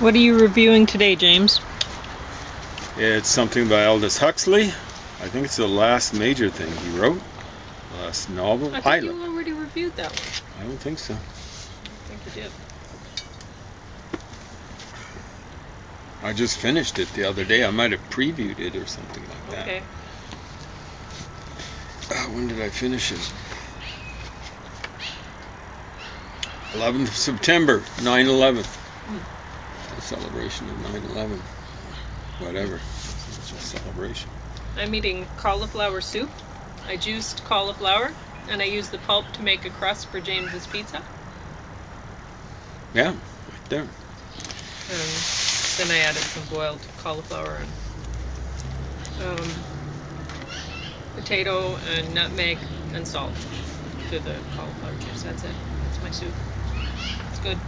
What are you reviewing today, James? It's something by Aldous Huxley. I think it's the last major thing he wrote. Last novel. I thought you already reviewed that one. I don't think so. I don't think you did. I just finished it the other day. I might have previewed it or something like that. Okay. When did I finish it? 11th of September, 9/11. A celebration of 9/11. Whatever. It's a celebration. I'm eating cauliflower soup. I juiced cauliflower, and I used the pulp to make a crust for James's pizza. Yeah, right there. And then I added some boiled cauliflower and potato and nutmeg and salt to the cauliflower juice. That's it. That's my soup. It's good.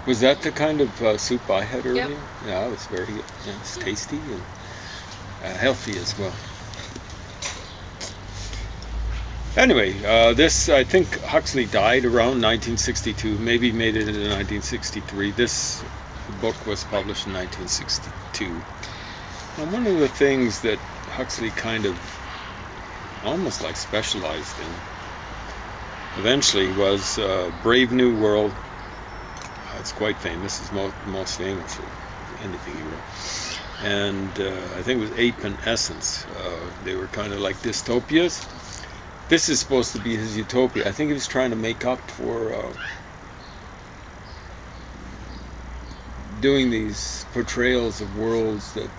Was that the kind of soup I had earlier? Yep. Yeah, it was very good. Yeah, it's tasty and healthy as well. Anyway, this, I think Huxley died around 1962, maybe made it in 1963. This book was published in 1962. And one of the things that Huxley kind of almost like specialized in eventually was Brave New World. It's quite famous. It's most famous for anything he wrote. And I think it was Ape and Essence. They were kind of like dystopias. This is supposed to be his utopia. I think he was trying to make up for doing these portrayals of worlds that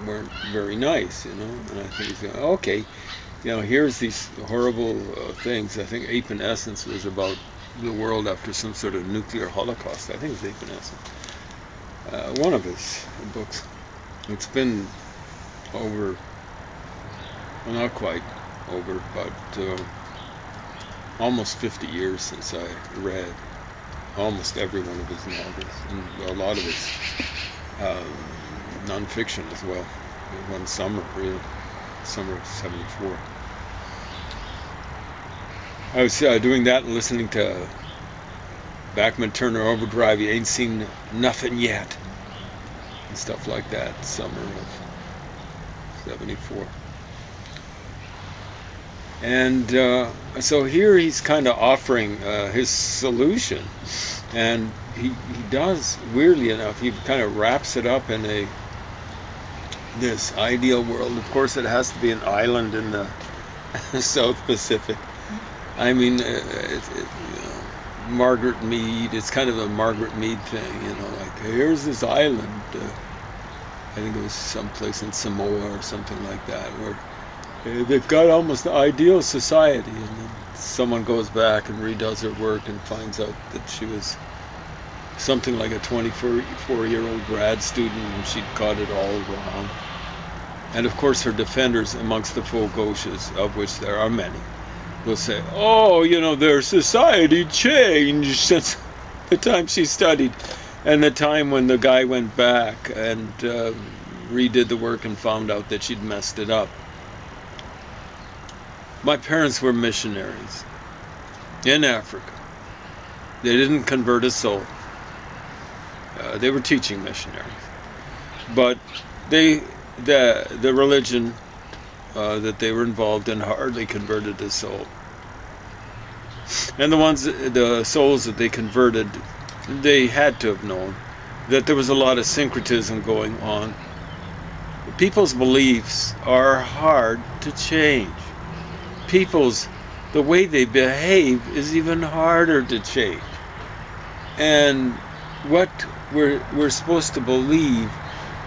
weren't very nice, you know. And I think he's going, okay, you know, here's these horrible things. I think Ape and Essence was about the world after some sort of nuclear holocaust. I think it was Ape and Essence. One of his books. It's been over, well, not quite over, but almost 50 years since I read almost every one of his novels, and a lot of his non-fiction as well. One summer, really, summer of '74. I was doing that and listening to Bachman Turner Overdrive, You Ain't Seen Nothing Yet, and stuff like that, summer of '74. And so here he's kind of offering his solution, and he does, weirdly enough, he kind of wraps it up in this ideal world. Of course, it has to be an island in the South Pacific. I mean, Margaret Mead, it's kind of a Margaret Mead thing, you know, like, here's this island, I think it was someplace in Samoa or something like that, where they've got almost the ideal society, and then someone goes back and redoes her work and finds out that she was something like a 24-year-old grad student and she'd got it all wrong. And of course her defenders amongst the Fogoshes, of which there are many, will say, oh, you know, their society changed since the time she studied and the time when the guy went back and redid the work and found out that she'd messed it up. My parents were missionaries in Africa. They didn't convert a soul. They were teaching missionaries. But the religion that they were involved in hardly converted a soul. And the souls that they converted, they had to have known that there was a lot of syncretism going on. People's beliefs are hard to change. The way they behave is even harder to change. And what we're supposed to believe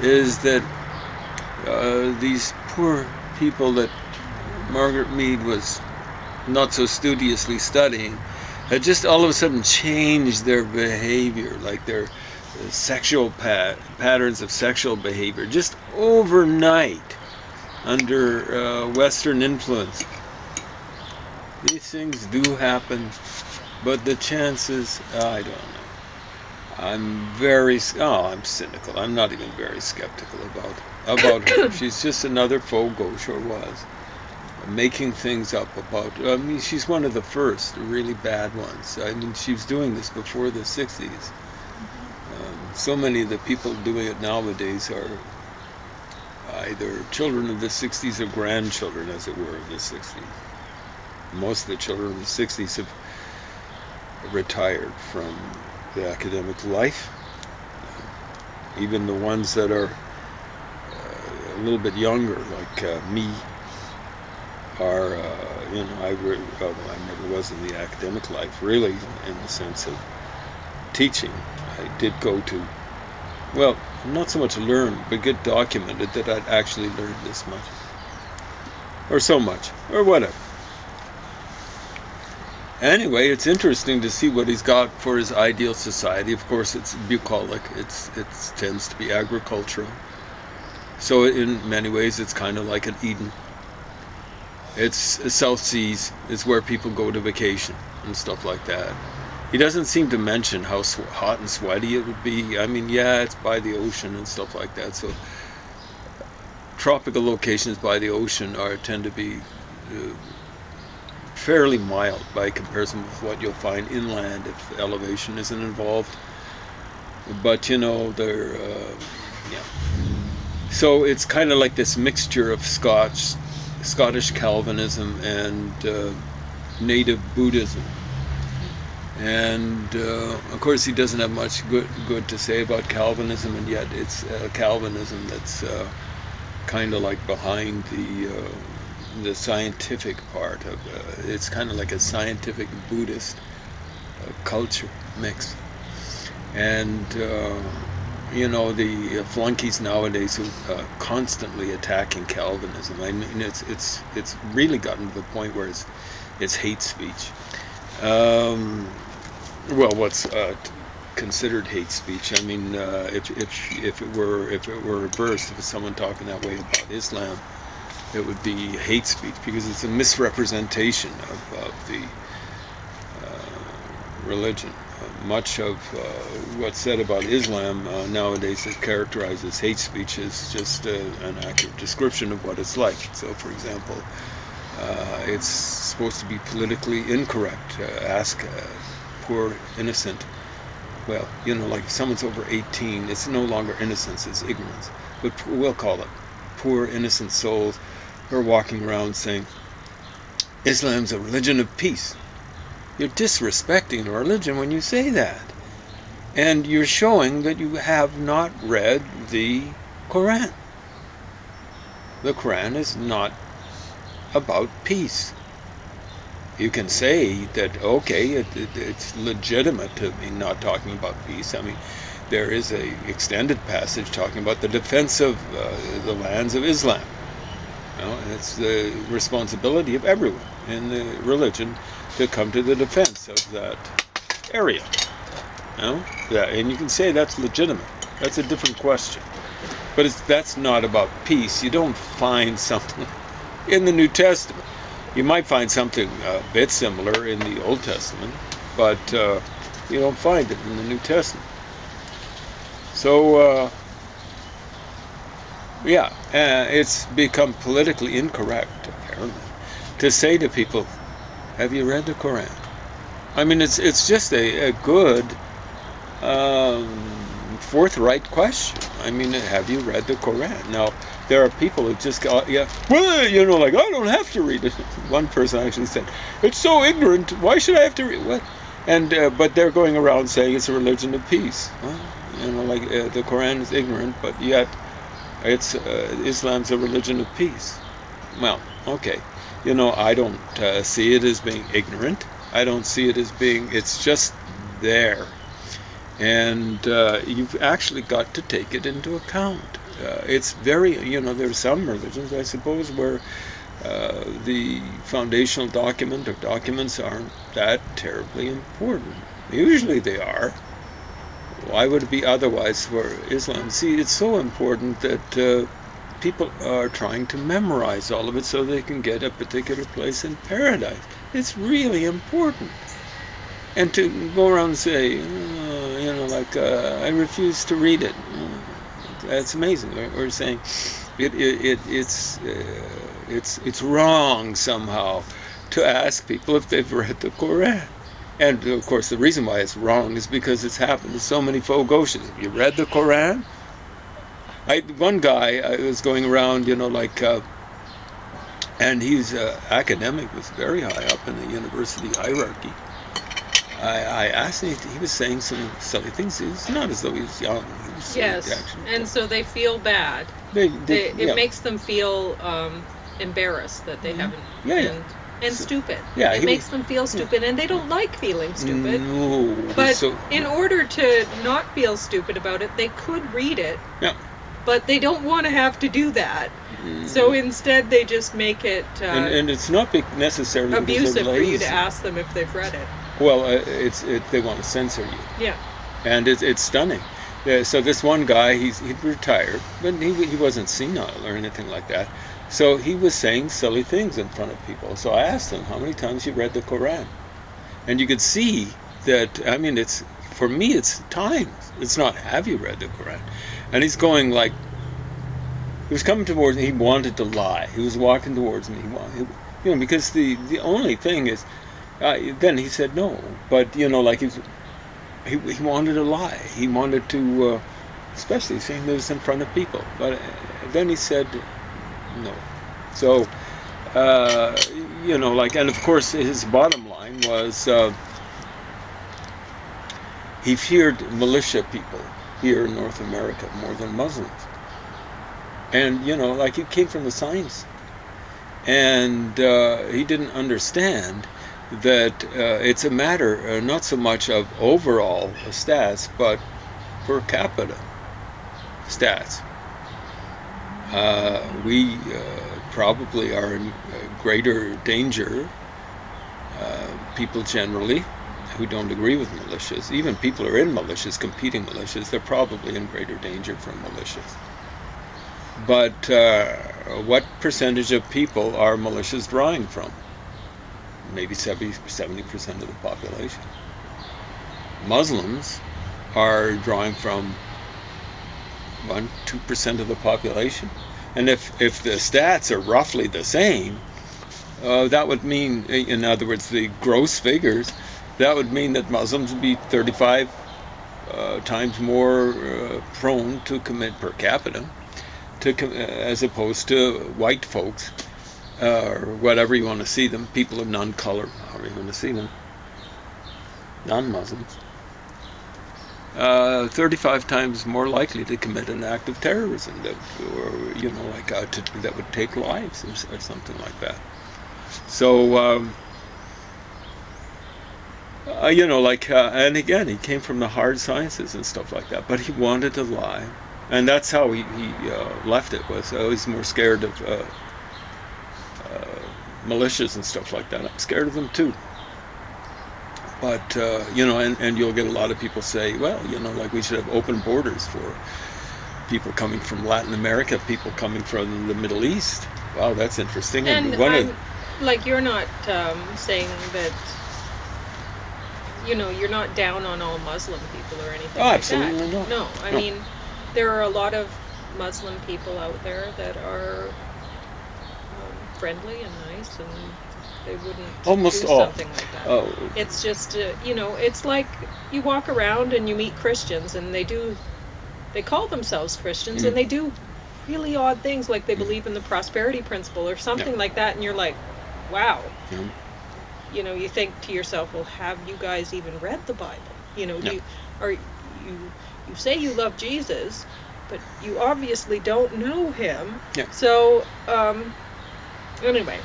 is that these poor people that Margaret Mead was not so studiously studying had just all of a sudden changed their behavior, like their sexual patterns of sexual behavior, just overnight under Western influence. These things do happen, but the chances, I don't know. I'm cynical. I'm not even very skeptical about her. She's just another Fogo, sure was. making things up about. I mean, she's one of the first really bad ones. I mean, she was doing this before the 60s. So many of the people doing it nowadays are either children of the 60s or grandchildren, as it were, of the 60s. Most of the children of the 60s have retired from the academic life. Even the ones that are a little bit younger, like me, are, I never was in the academic life, really, in the sense of teaching. I did go to, well, not so much learn, but get documented that I'd actually learned this much, or so much, or whatever. Anyway, it's interesting to see what he's got for his ideal society. Of course, it's bucolic. It tends to be agricultural. So in many ways, it's kind of like an Eden. It's South Seas. It's where people go to vacation and stuff like that. He doesn't seem to mention how hot and sweaty it would be. I mean, yeah, it's by the ocean and stuff like that. So tropical locations by the ocean tend to be fairly mild by comparison with what you'll find inland if elevation isn't involved. But they're yeah. So it's kind of like this mixture of Scottish Calvinism and native Buddhism. And of course he doesn't have much good to say about Calvinism, and yet it's Calvinism that's kind of like behind the scientific part of it's kind of like a scientific Buddhist culture mix. And the flunkies nowadays who constantly attacking Calvinism, I mean it's really gotten to the point where it's hate speech. Well, what's considered hate speech? I mean, if it were reversed, if it's someone talking that way about Islam, it would be hate speech, because it's a misrepresentation of the religion. Much of what's said about Islam nowadays is characterized as hate speech is just an accurate description of what it's like. So, for example, it's supposed to be politically incorrect. Ask poor innocent. Well, like if someone's over 18, it's no longer innocence, it's ignorance. But we'll call it poor innocent souls who are walking around saying, Islam's a religion of peace. You're disrespecting the religion when you say that. And you're showing that you have not read the Quran. The Quran is not about peace. You can say that, okay, it's legitimate to be not talking about peace. I mean, there is a extended passage talking about the defense of the lands of Islam. And it's the responsibility of everyone in the religion to come to the defense of that area. And you can say that's legitimate. That's a different question. But that's not about peace. You don't find something in the New Testament. You might find something a bit similar in the Old Testament, but you don't find it in the New Testament. So, it's become politically incorrect, apparently, to say to people, have you read the Quran? I mean, it's just a good, forthright question. I mean, have you read the Quran? Now, there are people who just go, I don't have to read it. One person actually said, it's so ignorant, why should I have to read what? And but they're going around saying it's a religion of peace. Well, the Quran is ignorant, but yet it's Islam's a religion of peace. Well, okay. I don't see it as being ignorant. I don't see it as being, it's just there. And you've actually got to take it into account. It's very, there's some religions, I suppose, where the foundational document or documents aren't that terribly important. Usually they are. Why would it be otherwise for Islam? See, it's so important that people are trying to memorize all of it so they can get a particular place in paradise. It's really important. And to go around and say, I refuse to read it. That's amazing. We're saying it's it's wrong somehow to ask people if they've read the Quran. And of course, the reason why it's wrong is because it's happened to so many Fogoshes. Have you read the Quran? One guy I was going around, and he's academic, was very high up in the university hierarchy. I asked him, he was saying some silly things. It's not as though he was young. He was Yes, actually, and so they feel bad. It makes them feel embarrassed that they haven't, and stupid. Yeah, it makes them feel stupid, and they don't like feeling stupid. No, but in order to not feel stupid about it, they could read it. Yeah. But they don't want to have to do that. So instead, they just make it and it's not necessarily abusive for you to lazy. ask them if they've read it. Well, they want to censor you. Yeah. And it's stunning. So this one guy, he'd retired, but he wasn't senile or anything like that. So he was saying silly things in front of people. So I asked him, how many times you read the Quran? And you could see that, I mean, for me, it's times. It's not, have you read the Quran? And he's going like, he was coming towards me, he wanted to lie. He was walking towards me, because the only thing is, then he said no, but he wanted to lie. He wanted to, especially seeing this in front of people. But then he said no. So, and of course his bottom line was he feared militia people here in North America more than Muslims. And, he came from the science. And he didn't understand that it's a matter not so much of overall stats, but per capita stats. We probably are in greater danger, people generally, who don't agree with militias, even people who are in militias, competing militias, they're probably in greater danger from militias. But what percentage of people are militias drawing from? Maybe 70% of the population. Muslims are drawing from 1-2% of the population. And if the stats are roughly the same, that would mean, in other words, the gross figures, that would mean that Muslims would be 35 times more prone to commit per capita, as opposed to white folks, or whatever you want to see them, people of non-color, however you want to see them, non-Muslims, 35 times more likely to commit an act of terrorism that would take lives or something like that. So, and again, he came from the hard sciences and stuff like that, but he wanted to lie. And that's how he left it, was I was more scared of militias and stuff like that. I'm scared of them too. But, and you'll get a lot of people say, well, we should have open borders for people coming from Latin America, people coming from the Middle East. Wow, that's interesting. And you're not saying that, you're not down on all Muslim people or anything like absolutely that. Not. No, I mean, there are a lot of Muslim people out there that are friendly and nice, and they wouldn't almost do all something like that. Oh. It's just, it's like you walk around and you meet Christians, and they call themselves Christians, and they do really odd things, like they believe in the prosperity principle or something like that, and you're like, wow. You think to yourself, well, have you guys even read the Bible? You say you love Jesus, but you obviously don't know him. Yeah. So, anyway,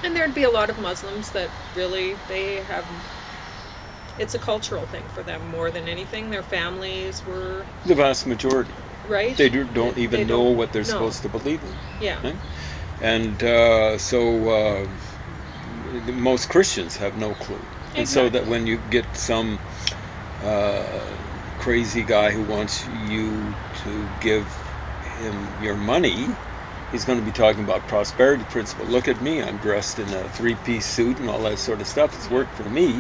and there'd be a lot of Muslims that really, it's a cultural thing for them more than anything. Their families were... The vast majority. Right? They don't even know what they're supposed to believe in. Yeah. Right? And most Christians have no clue. Exactly. And so that when you get some crazy guy who wants you to give him your money, he's going to be talking about prosperity principle. Look at me, I'm dressed in a 3-piece suit and all that sort of stuff. It's worked for me.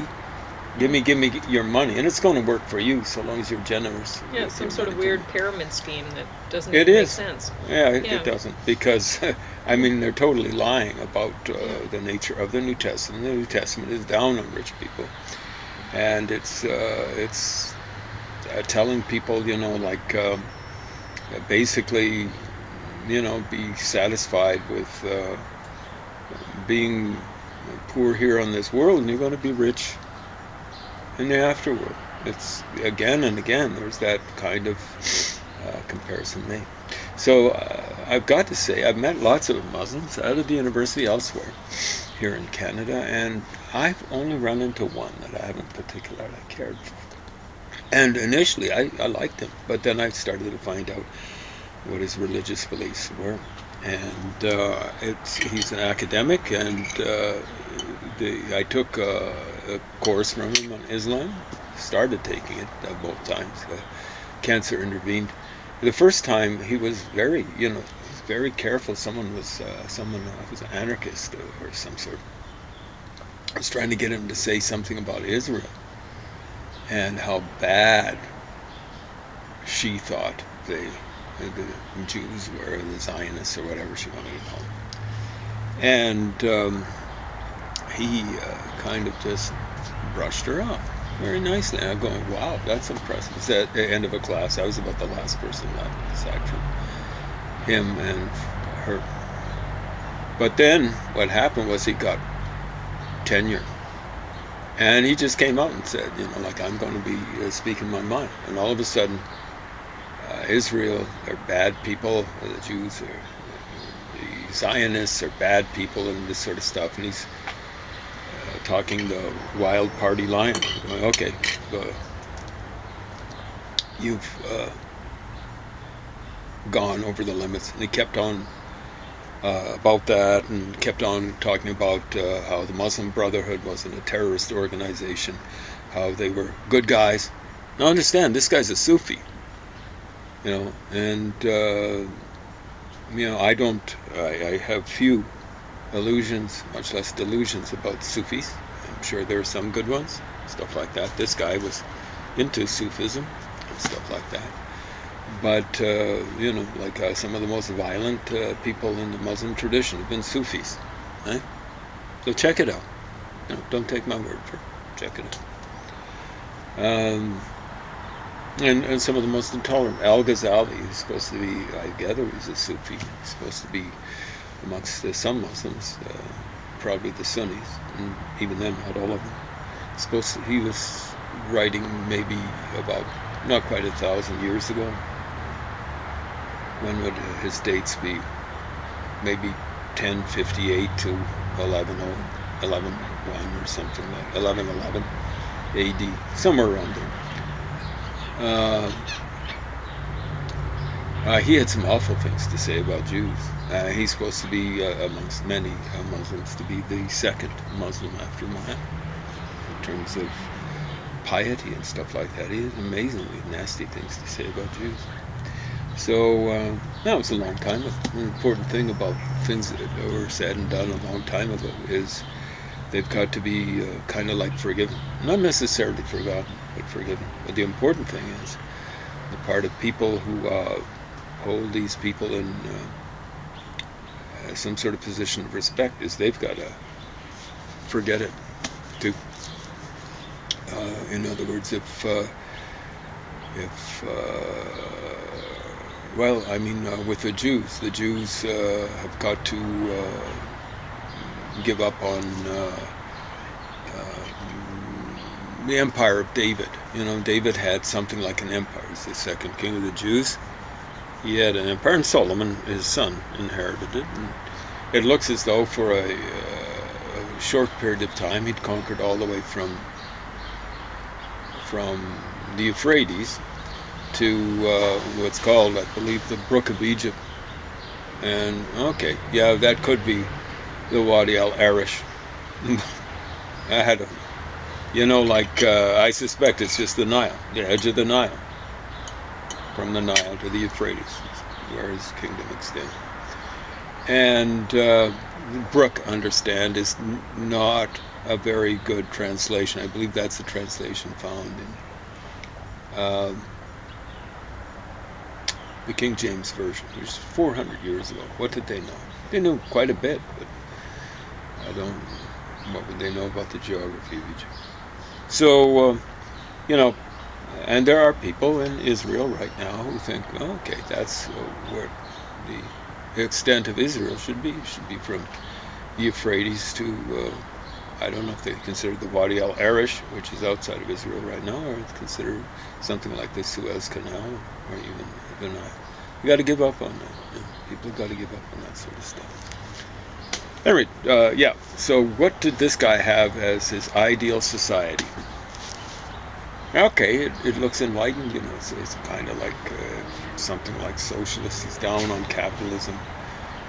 Give me your money, and it's going to work for you so long as you're generous. Yeah, it's some sort of weird pyramid scheme that doesn't It even make is. sense. Yeah, Yeah. it doesn't, because I mean they're totally lying about the nature of the New Testament. The New Testament is down on rich people, and it's telling people, like basically, be satisfied with being poor here on this world, and you're going to be rich in the afterworld. It's again and again there's that kind of comparison made. So I've got to say I've met lots of Muslims out of the university elsewhere here in Canada, and I've only run into one that I haven't particularly cared for. And initially I liked him, but then I started to find out what his religious beliefs were. And he's an academic, and I took a course from him on Islam. Started taking it both times. Cancer intervened. The first time he was very careful. Someone was an anarchist or some sort. I was trying to get him to say something about Israel and how bad she thought the Jews were, the Zionists or whatever she wanted to call them. And he kind of just brushed her off very nicely. And I'm going, wow, that's impressive. It's at the end of a class. I was about the last person left, aside from him and her. But then what happened was he got tenure. And he just came out and said, I'm going to be speaking my mind. And all of a sudden, Israel are bad people, the Jews are, the Zionists are bad people, and this sort of stuff. And he's talking the wild party line. Going, okay, you've gone over the limits. And he kept on about that, and kept on talking about how the Muslim Brotherhood wasn't a terrorist organization, how they were good guys. Now understand, this guy's a Sufi. And I have few illusions, much less delusions about Sufis. I'm sure there are some good ones, stuff like that. This guy was into Sufism and stuff like that. But, some of the most violent people in the Muslim tradition have been Sufis. Right? So check it out. Don't take my word for it. Check it out. And some of the most intolerant. Al-Ghazali is supposed to be, I gather he's a Sufi. He's supposed to be amongst some Muslims, probably the Sunnis, and even then, not all of them. He was writing maybe about not quite 1,000 years ago. When would his dates be? Maybe 1058 to 1101 or something like 1111 AD, somewhere around there. He had some awful things to say about Jews. He's supposed to be, amongst many Muslims, to be the second Muslim after Muhammad in terms of piety and stuff like that. He had amazingly nasty things to say about Jews. So that was a long time ago. The important thing about things that were said and done a long time ago is they've got to be kind of like forgiven. Not necessarily forgotten, but forgiven. But the important thing is the part of people who hold these people in some sort of position of respect is they've got to forget it too. In other words, with the Jews have got to give up on the empire of David. David had something like an empire. He's the second king of the Jews. He had an empire, and Solomon, his son, inherited it. And it looks as though for a short period of time he'd conquered all the way from the Euphrates to what's called, I believe, the Brook of Egypt. And okay, yeah, that could be the Wadi al-Arish. I I suspect it's just the Nile, the edge of the Nile, from the Nile to the Euphrates, where his kingdom extends. And Brook, understand, is not a very good translation. I believe that's the translation found in the King James Version, which is 400 years ago. What did they know? They knew quite a bit, but what would they know about the geography of Egypt? So, and there are people in Israel right now who think, okay, that's where the extent of Israel should be. It should be from the Euphrates to, I don't know if they consider the Wadi al-Arish, which is outside of Israel right now, or it's considered something like the Suez Canal, or even the Nile. You got to give up on that. People have got to give up on that sort of stuff. Anyway, so what did this guy have as his ideal society? Okay, it looks enlightened, it's kind of like something like socialist. He's down on capitalism.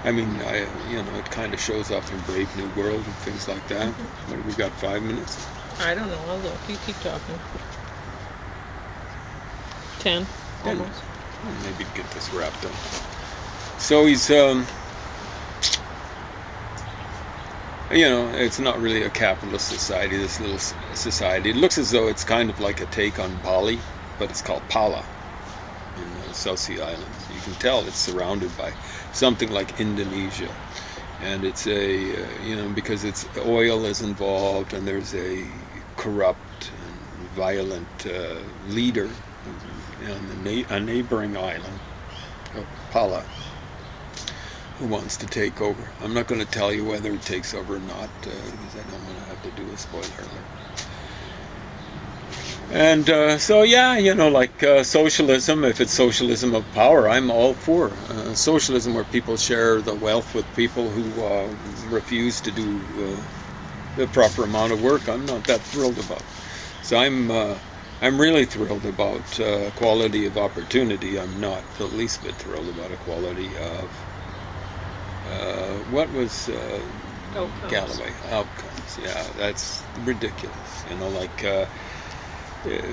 I mean, it kind of shows up in Brave New World and things like that. What have we got, 5 minutes? I don't know, I'll look. You keep talking. 10, almost. Maybe get this wrapped up. So he's, it's not really a capitalist society, this little society. It looks as though it's kind of like a take on Bali, but it's called Pala in the South Sea Islands. You can tell it's surrounded by something like Indonesia. And it's because it's oil is involved, and there's a corrupt and violent leader on a neighboring island, Pala, who wants to take over. I'm not going to tell you whether he takes over or not, because I don't want to have to do a spoiler alert. And socialism, if it's socialism of power, I'm all for. Socialism where people share the wealth with people who refuse to do the proper amount of work, I'm not that thrilled about. So I'm really thrilled about equality of opportunity. I'm not the least bit thrilled about equality of what was Galloway outcomes. Yeah, that's ridiculous.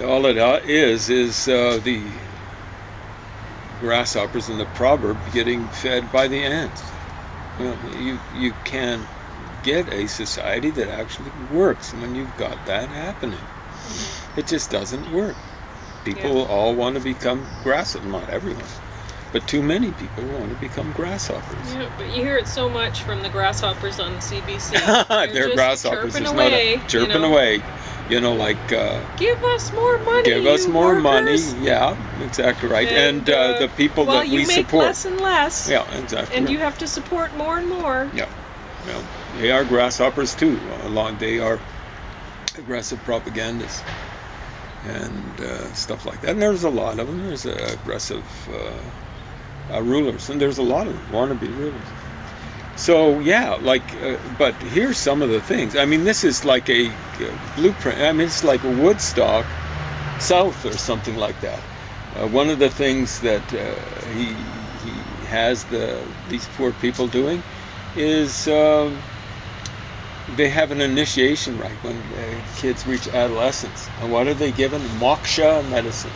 All it is the grasshoppers in the proverb getting fed by the ants. You can get a society that actually works when you've got that happening. It just doesn't work. People all want to become grasshoppers. Not everyone, but too many people want to become grasshoppers. Yeah, but you hear it so much from the grasshoppers on CBC. They're grasshoppers. Chirping There's away, not a chirping away. Give us more money. Give us more money. workers. Yeah, exactly right. And the people that we support. Well, you make less and less. Yeah, exactly. And right. you have to support more and more. Yeah. Well, they are grasshoppers too. They are aggressive propagandists and stuff like that. And there's a lot of them. There's aggressive rulers, and there's a lot of them wannabe rulers. So but here's some of the things. I mean, this is like a blueprint. I mean, it's like a Woodstock South or something like that. One of the things that he has these poor people doing is they have an initiation rite when kids reach adolescence. And what are they given? Moksha medicine.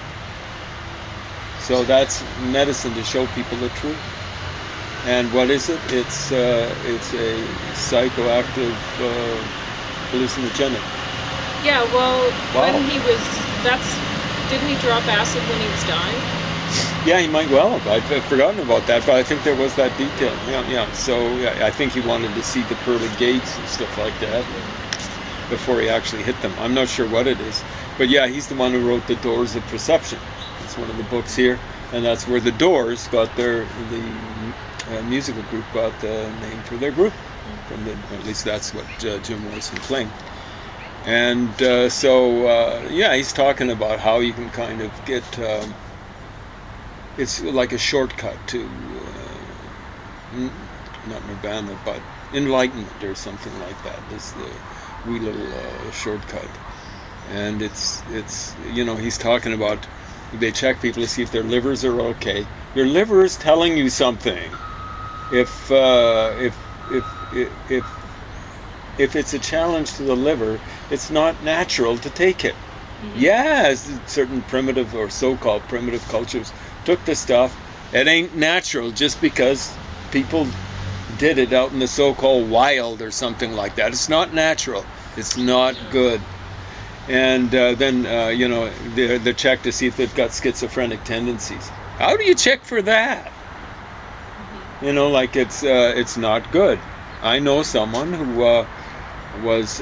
So that's medicine to show people the truth. And what is it? It's a psychoactive hallucinogenic. Yeah, well, Wow. didn't he drop acid when he was dying? Yeah, he might well have. I've forgotten about that, but I think there was that detail. Yeah. So I think he wanted to see the pearly gates and stuff like that before he actually hit them. I'm not sure what it is. But yeah, he's the one who wrote The Doors of Perception. It's one of the books here. And that's where the Doors got the musical group got the name for their group. At least that's what Jim Morrison claimed. And he's talking about how you can kind of get... it's like a shortcut to, not nirvana, but enlightenment or something like that. This the wee little shortcut. And it's he's talking about they check people to see if their livers are okay. Your liver is telling you something. If it's a challenge to the liver, it's not natural to take it. Mm-hmm. Yes, certain primitive or so-called primitive cultures took the stuff. It ain't natural just because people did it out in the so-called wild or something like that. It's not natural. It's not good. And then they check to see if they've got schizophrenic tendencies. How do you check for that? Like it's not good. I know someone who was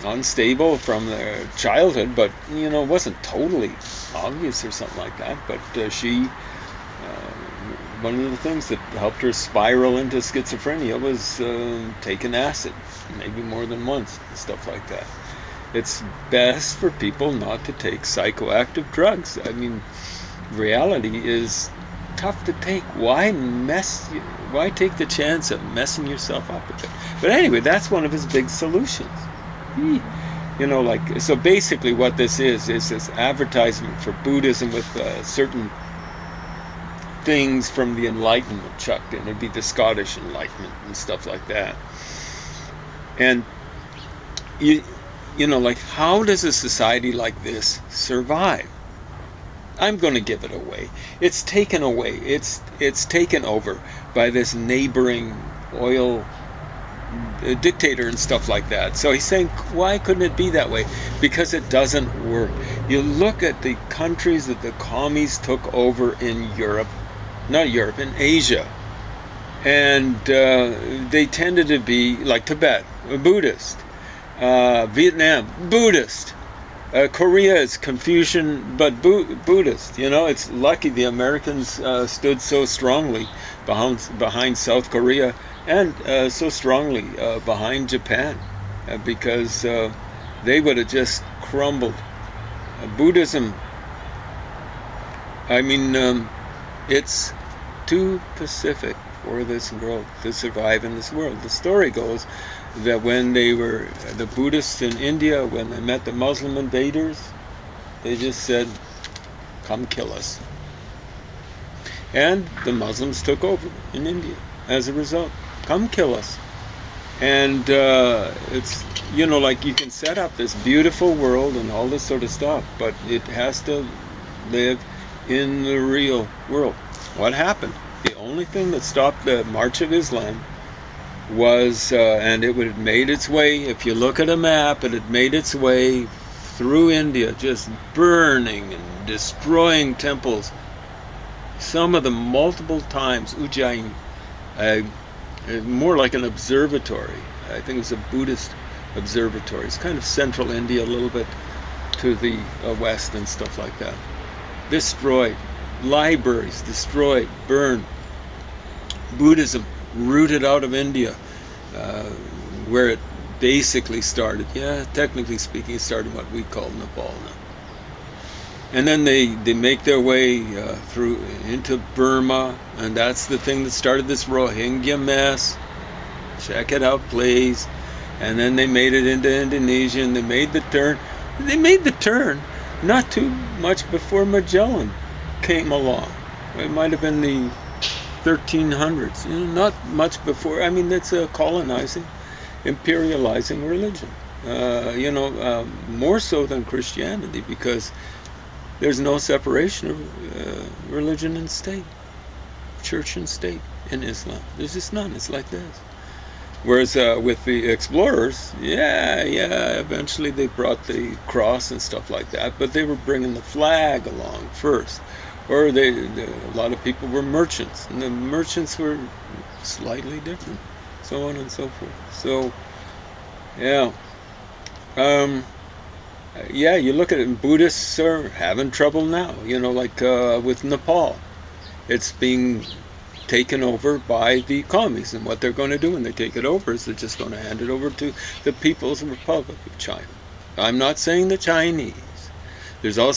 unstable from their childhood, but it wasn't totally obvious or something like that. But she, one of the things that helped her spiral into schizophrenia was taking acid, maybe more than once, and stuff like that. It's best for people not to take psychoactive drugs. I mean, reality is tough to take. Why take the chance of messing yourself up with it? But anyway, that's one of his big solutions. So basically what this is this advertisement for Buddhism with certain things from the Enlightenment chucked in. It'd be the Scottish Enlightenment and stuff like that. And how does a society like this survive? I'm going to give it away. It's taken away. It's taken over by this neighboring oil dictator and stuff like that. So he's saying, why couldn't it be that way? Because it doesn't work. You look at the countries that the commies took over in in Asia. And they tended to be, like Tibet, Buddhist. Vietnam, Buddhist. Korea is Confucian, but Buddhist. It's lucky the Americans stood so strongly behind South Korea and so strongly behind Japan, because they would have just crumbled. Buddhism, it's too pacific for this world to survive in this world. The story goes that when the Buddhists in India, when they met the Muslim invaders, they just said, come kill us. And the Muslims took over in India as a result. Come kill us. And it's, you can set up this beautiful world and all this sort of stuff, but it has to live in the real world. What happened? The only thing that stopped the march of Islam was, and it would have made its way, if you look at a map, it had made its way through India, just burning and destroying temples. Some of them multiple times. Ujjain, more like an observatory. I think it was a Buddhist observatory. It's kind of central India, a little bit to the west and stuff like that. Destroyed. Libraries destroyed, burned. Buddhism rooted out of India, where it basically started. Yeah, technically speaking, it started in what we call Nepal now. And then they make their way through into Burma, and that's the thing that started this Rohingya mess. Check it out, please. And then they made it into Indonesia, and they made the turn. They made the turn not too much before Magellan came along. It might have been the 1300s, not much before. It's a colonizing, imperializing religion, more so than Christianity, because there's no separation of religion and state, church and state in Islam. There's just none. It's like this. Whereas with the explorers, eventually they brought the cross and stuff like that, but they were bringing the flag along first. Or a lot of people were merchants, and the merchants were slightly different, so on and so forth. So, you look at it, and Buddhists are having trouble now, with Nepal. It's being taken over by the commies, and what they're going to do when they take it over is they're just going to hand it over to the People's Republic of China. I'm not saying the Chinese. There's all